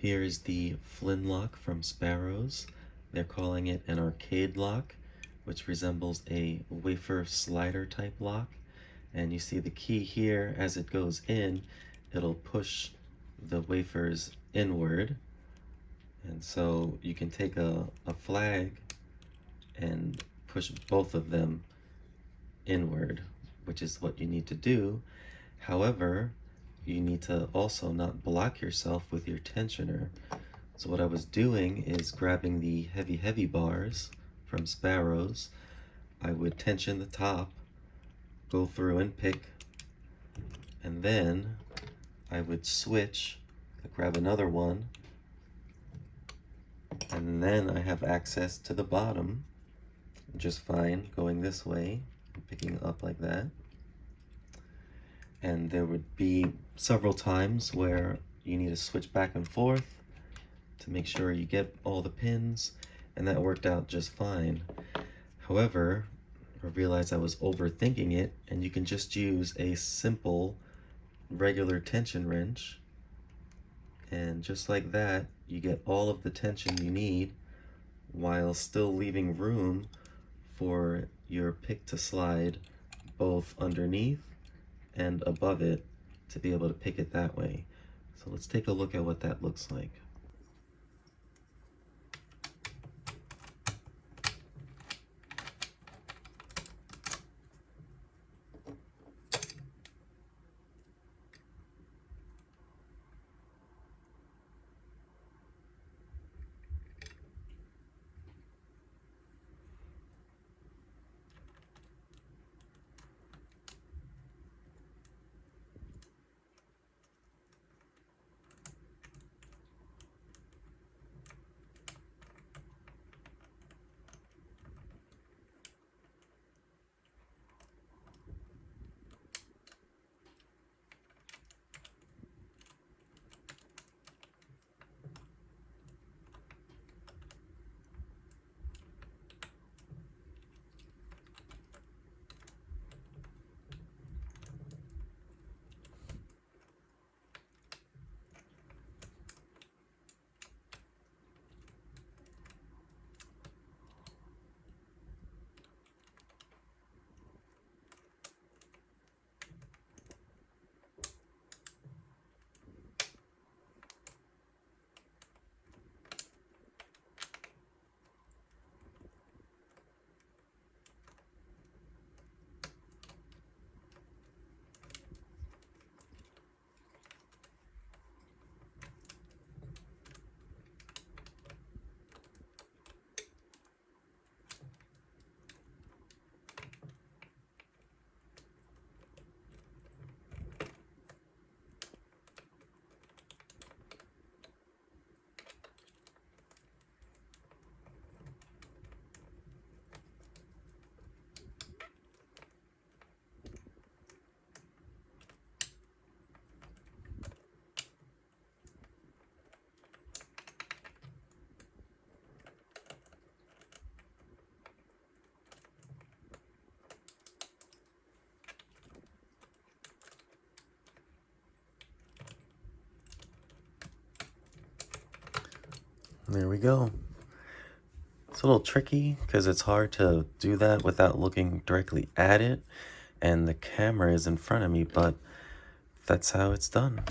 Here is the Flynn lock from Sparrows. They're calling it an arcade lock, which resembles a wafer slider type lock. And you see the key here, as it goes in, it'll push the wafers inward. And so you can take a flag and push both of them inward, which is what you need to do. However, you need to also not block yourself with your tensioner. So what I was doing is grabbing the heavy bars from Sparrows. I would tension the top, go through and pick, and then I would switch, grab another one, and then I have access to the bottom just fine, going this way, picking up like that. And there would be several times where you need to switch back and forth to make sure you get all the pins, and that worked out just fine. However, I realized I was overthinking it, and you can just use a simple regular tension wrench, and just like that, you get all of the tension you need while still leaving room for your pick to slide both underneath and above it to be able to pick it that way. So let's take a look at what that looks like. There we go. It's a little tricky because it's hard to do that without looking directly at it, and the camera is in front of me, but that's how it's done.